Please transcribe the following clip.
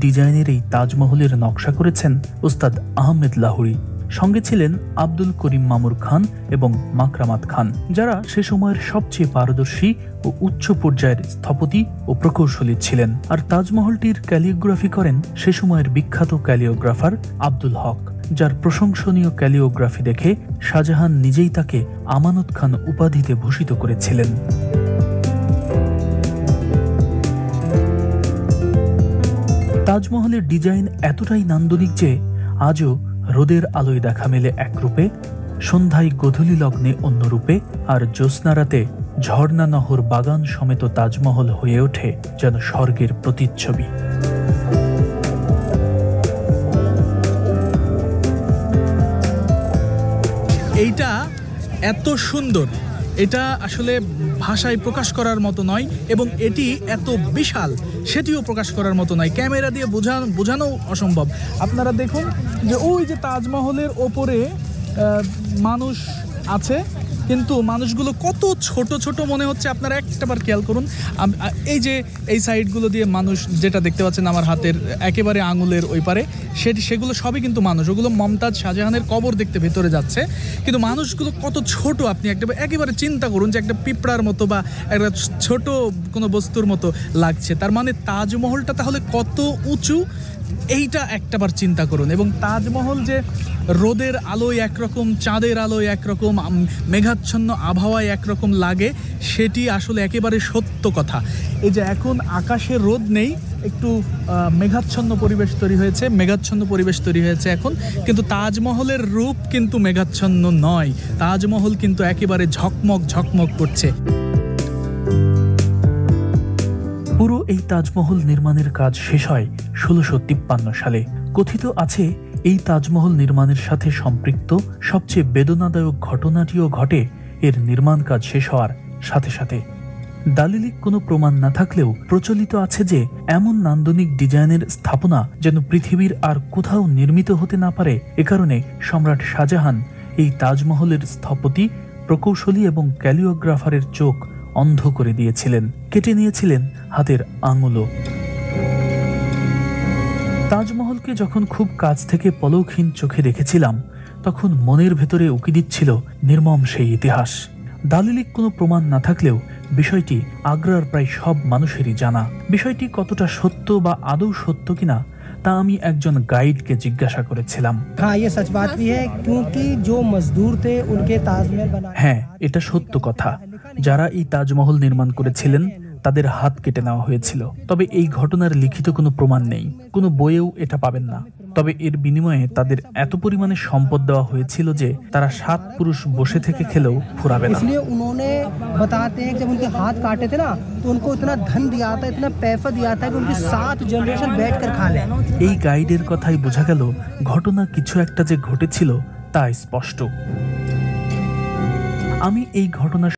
ডিজাইনের এই তাজমহলের নকশা করেছেন উস্তাদ আহমেদ লাহোরী। সঙ্গে ছিলেন আব্দুল করিম মামুর খান এবং মাকরামাত খান, যারা সে সময়ের সবচেয়ে পারদর্শী ও উচ্চ পর্যায়ের স্থপতি ও প্রকৌশলী ছিলেন। আর তাজমহলটির ক্যালিওগ্রাফি করেন সে সময়ের বিখ্যাত ক্যালিওগ্রাফার আব্দুল হক, যার প্রশংসনীয় ক্যালিওগ্রাফি দেখে শাহজাহান নিজেই তাকে আমানত খান উপাধিতে ভূষিত করেছিলেন। তাজমহলের ডিজাইন এতটাই নান্দনিক যে আজও রোদের আলোয় দেখা মেলে এক রূপে, সন্ধ্যায় গোধূলি লগ্নে অন্য রূপে, আর জ্যোৎস্না রাতে ঝর্ণা নহর বাগান সমেত তাজমহল হয়ে ওঠে যেন স্বর্গের প্রতিচ্ছবি। এইটা এত সুন্দর, এটা আসলে ভাষায় প্রকাশ করার মতো নয়, এবং এটি এত বিশাল সেটিও প্রকাশ করার মতো নয়, ক্যামেরা দিয়ে বোঝানো অসম্ভব। আপনারা দেখুন যে ওই যে তাজমহলের ওপরে মানুষ আছে, কিন্তু মানুষগুলো কত ছোট ছোট মনে হচ্ছে। আপনারা একটাবার খেয়াল করুন, এই যে এই সাইডগুলো দিয়ে মানুষ যেটা দেখতে পাচ্ছেন আমার হাতের একেবারে আঙুলের ওই পারে, সেগুলো সবই কিন্তু মানুষ। ওগুলো মমতাজ শাহজাহানের কবর দেখতে ভেতরে যাচ্ছে, কিন্তু মানুষগুলো কত ছোট। আপনি একেবারে চিন্তা করুন যে একটা পিঁপড়ার মতো বা একটা ছোট কোনো বস্তুর মতো লাগছে। তার মানে তাজমহলটা তাহলে কত উঁচু, এইটা একটাবার চিন্তা করুন। এবং তাজমহল যে রোদের আলোয় একরকম, চাঁদের আলোয় একরকম, মেঘাচ্ছন্ন আবহাওয়ায় একরকম লাগে, সেটি আসলে একেবারে সত্য কথা। এই যে এখন আকাশে রোদ নেই, একটু মেঘাচ্ছন্ন পরিবেশ তৈরি হয়েছে এখন, কিন্তু তাজমহলের রূপ কিন্তু মেঘাচ্ছন্ন নয়। তাজমহল কিন্তু একেবারে ঝকমক করছে। পুরো এই তাজমহল নির্মাণের কাজ শেষ হয় 1653 সালে। কথিত আছে এই তাজমহল নির্মাণের সাথে সম্পৃক্ত সবচেয়ে বেদনাদায়ক ঘটনাটিও ঘটে এর নির্মাণ কাজ শেষ হওয়ার সাথে সাথে। দালিলিক কোনো প্রমাণ না থাকলেও প্রচলিত আছে যে এমন নান্দনিক ডিজাইনের স্থাপনা যেন পৃথিবীর আর কোথাও নির্মিত হতে না পারে। এ কারণে সম্রাট শাহজাহান এই তাজমহলের স্থপতি, প্রকৌশলী এবং ক্যালিওগ্রাফারের চোখ অন্ধ করে দিয়েছিলেন, কেটে নিয়েছিলেন হাতের আঙুলও। তাজমহলকে যখন খুব কাছ থেকে পলকহীন চোখে দেখেছিলাম, তখন মনের ভেতরে উকি দিচ্ছিল নির্মম সেই ইতিহাস। দালিলিক কোনো প্রমাণ না থাকলেও বিষয়টি আগ্রার প্রায় সব মানুষেরই জানা। বিষয়টি কতটা সত্য বা আদৌ সত্য কিনা তা আমি একজন গাইডকে জিজ্ঞাসা করেছিলাম। হ্যাঁ, এটা সত্য কথা। যারা এই তাজমহল নির্মাণ করেছিলেন তাদের হাত কেটে নেওয়া হয়েছিল। তবে এই ঘটনার লিখিত কোনো প্রমাণ নেই, কোনো বইয়েও এটা পাবেন না। তবে এর বিনিময়ে তাদের এত পরিমাণে সম্পদ দেওয়া হয়েছিল যে তারা 7 পুরুষ বসে থেকে খেলেও ফুরাবে না। এই গাইডের কথাই বোঝা গেল ঘটনা কিছু একটা যে ঘটেছিল তা স্পষ্ট। আমি এই ঘটনা